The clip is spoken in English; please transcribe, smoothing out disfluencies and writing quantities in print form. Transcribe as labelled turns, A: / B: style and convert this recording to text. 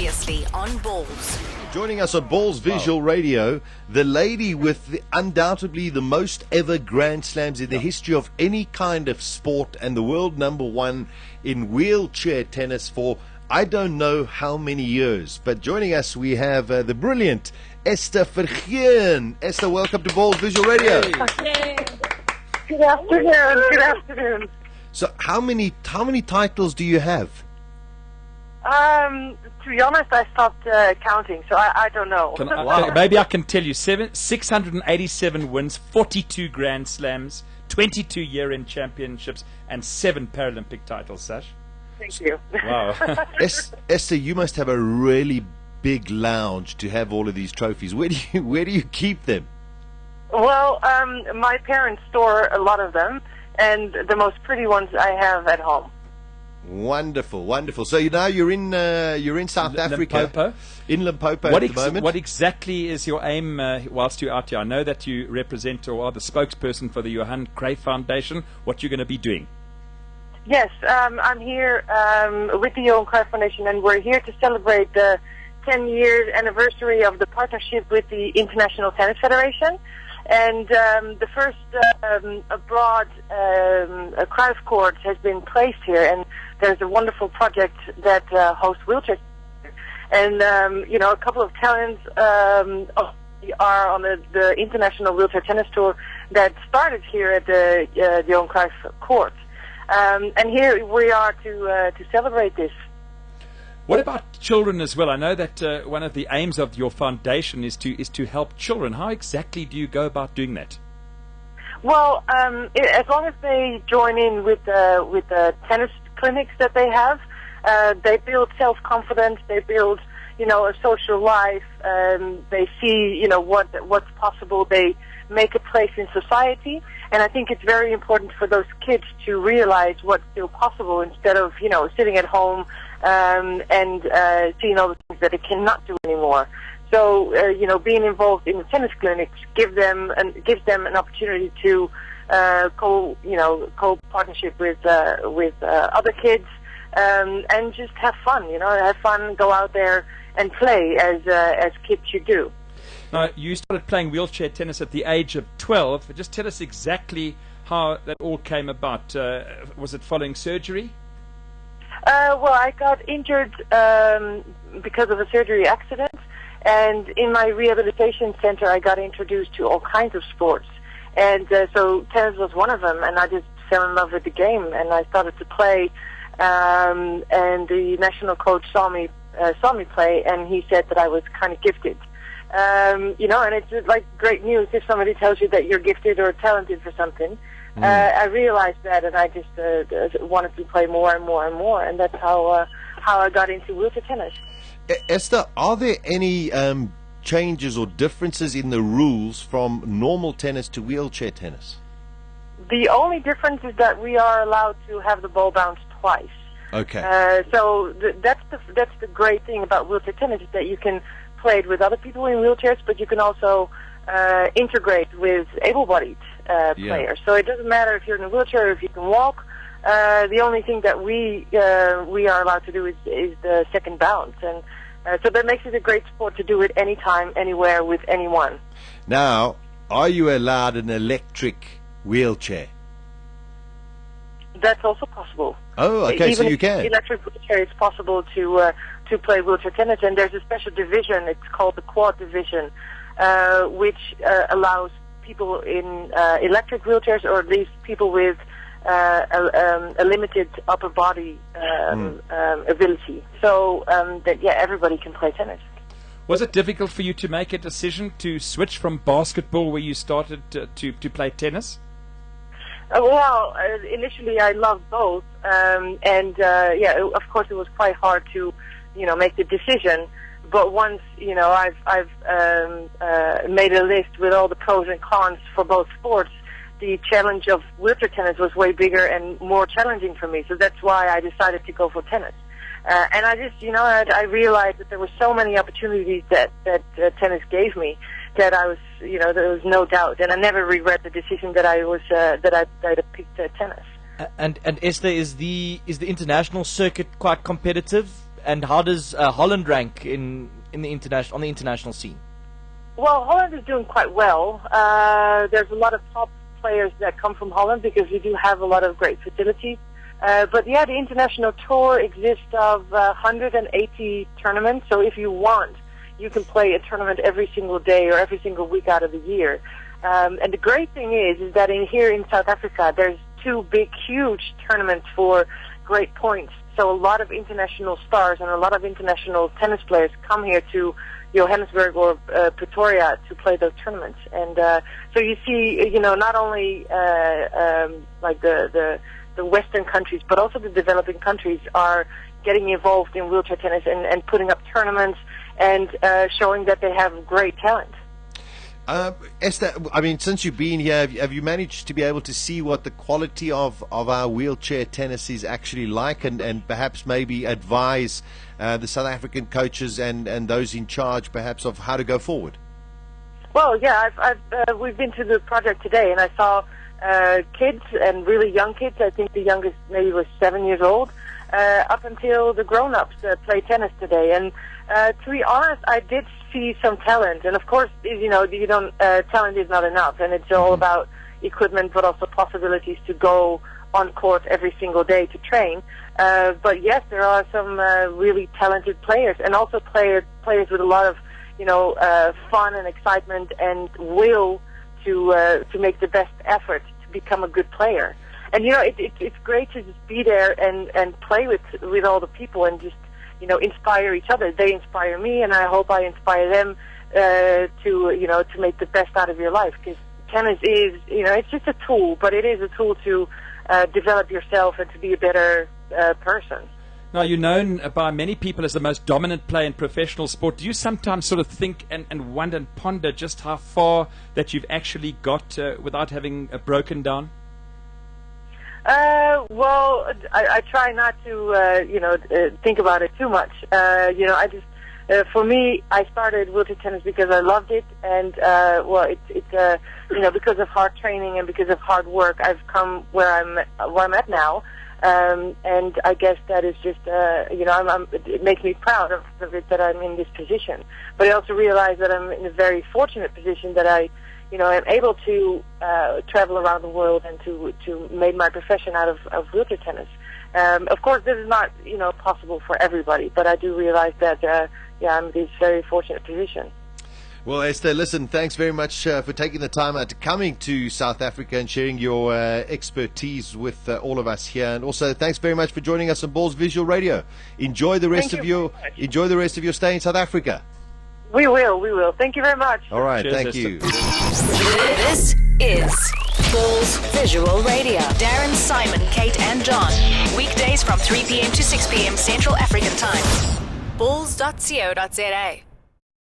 A: Previously on Balls.
B: Joining us on Balls Visual Radio, the lady with undoubtedly the most ever Grand Slams in the history of any kind of sport, and the world number one in wheelchair tennis for I don't know how many years. But joining us, we have the brilliant Esther Vergeer. Esther, welcome to Balls Visual Radio.
C: Hey. Good afternoon. Good afternoon.
B: So, how many titles do you have?
C: To be honest, I stopped counting, so I don't know.
D: Maybe I can tell you 687 wins, 42 Grand Slams, 22 year-end championships, and 7 Paralympic titles, Sash.
C: Thank you.
D: Wow.
B: Esther, you must have a really big lounge to have all of these trophies. Where do you keep them?
C: Well, my parents store a lot of them, and the most pretty ones I have at home.
B: Wonderful, wonderful. So now you're in South Africa,
D: Limpopo.
B: In Limpopo at the moment.
D: What exactly is your aim whilst you're out here? I know that you represent or are the spokesperson for the Johan Cruyff Foundation. What you're going to be doing?
C: Yes, I'm here with the Johan Cruyff Foundation, and we're here to celebrate the 10-year anniversary of the partnership with the International Tennis Federation. And the first abroad Cruyff court has been placed here, and there's a wonderful project that hosts wheelchairs. And a couple of talents are on the International Wheelchair Tennis Tour that started here at the Johan Cruyff Court. And here we are to celebrate this.
D: What about children as well? I know that one of the aims of your foundation is to help children. How exactly do you go about doing that? Well,
C: as long as they join in with the tennis clinics that they have, they build self-confidence. They build, a social life. They see, what's possible. They make a place in society. And I think it's very important for those kids to realize what's still possible instead of, sitting at home and seeing all the things that they cannot do anymore. So, being involved in the tennis clinics gives them an opportunity to co-partnership with other kids and just have fun. Have fun, go out there and play as kids should do.
D: Now, you started playing wheelchair tennis at the age of 12. Just tell us exactly how that all came about. Was it following surgery?
C: Well, I got injured because of a surgery accident, and in my rehabilitation center, I got introduced to all kinds of sports, and so tennis was one of them. And I just fell in love with the game, and I started to play. And the national coach saw me play, and he said that I was kind of gifted. And it's like great news if somebody tells you that you're gifted or talented for something. I realized that, and I just wanted to play more and more and more, and that's how I got into wheelchair tennis.
B: Esther, are there any changes or differences in the rules from normal tennis to wheelchair tennis?
C: The only difference is that we are allowed to have the ball bounce twice.
B: Okay.
C: So that's the great thing about wheelchair tennis, is that you can play it with other people in wheelchairs, but you can also integrate with able-bodied players. So it doesn't matter if you're in a wheelchair or if you can walk. The only thing that we are allowed to do is the second bounce, and so that makes it a great sport to do it anytime, anywhere, with anyone.
B: Now, are you allowed an electric wheelchair?
C: That's also possible.
B: Oh, okay,
C: Even
B: so you can.
C: Electric wheelchair, it's possible to play wheelchair tennis, and there's a special division. It's called the quad division, which allows people in electric wheelchairs, or at least people with a limited upper body ability. So everybody can play tennis.
D: Was it difficult for you to make a decision to switch from basketball, where you started, to play tennis?
C: Well, initially I loved both, of course it was quite hard to, make the decision. But once, I've made a list with all the pros and cons for both sports, the challenge of wheelchair tennis was way bigger and more challenging for me. So that's why I decided to go for tennis. And I just, I realized that there were so many opportunities that tennis gave me that I was, there was no doubt, and I never regret the decision that I picked tennis.
E: And Esther, is the international circuit quite competitive?
A: And how does Holland rank in the on the international scene?
C: Well, Holland is doing quite well. There's a lot of top players that come from Holland because we do have a lot of great facilities. But yeah, the international tour exists of 180 tournaments. So if you want, you can play a tournament every single day or every single week out of the year. And the great thing is that here in South Africa, there's two big, huge tournaments for great points. So a lot of international stars and a lot of international tennis players come here to Johannesburg or Pretoria to play those tournaments. And so you see, not only like the Western countries, but also the developing countries are getting involved in wheelchair tennis and putting up tournaments and showing that they have great talent.
B: Esther, I mean, since you've been here, have you managed to be able to see what the quality of our wheelchair tennis is actually like, and perhaps maybe advise the South African coaches and those in charge perhaps of how to go forward?
C: Well, yeah, we've been to the project today, and I saw kids and really young kids. I think the youngest maybe was 7 years old, up until the grown-ups play tennis today. And to be honest, I did see some talent, and of course, talent is not enough, and it's all about equipment, but also possibilities to go on court every single day to train. But yes, there are some really talented players, and also players with a lot of fun and excitement and will to make the best effort to become a good player. And it's great to just be there and play with all the people and just inspire each other. They inspire me, and I hope I inspire them to make the best out of your life. Because tennis is, it's just a tool, but it is a tool to develop yourself and to be a better person.
D: Now, you're known by many people as the most dominant player in professional sport. Do you sometimes sort of think and wonder and ponder just how far that you've actually got without having broken down?
C: Well, I try not to, think about it too much. I just, for me, I started wheelchair tennis because I loved it, and because of hard training and because of hard work, I've come where I'm at now. And I guess that is just, it makes me proud of it that I'm in this position. But I also realize that I'm in a very fortunate position that I'm able to travel around the world and to make my profession out of wheelchair tennis. Of course, this is not, possible for everybody, but I do realize that, I'm in this very fortunate position.
B: Well, Esther, listen, thanks very much for taking the time out to coming to South Africa and sharing your expertise with all of us here. And also, thanks very much for joining us on Balls Visual Radio. Enjoy the rest of your stay in South Africa.
C: We will. Thank you very much.
B: All right,
D: Cheers,
B: thank
D: Esther.
B: you.
E: This is Balls Visual Radio. Darren, Simon, Kate, and John. Weekdays from 3 p.m. to 6 p.m. Central African Time. Balls.co.za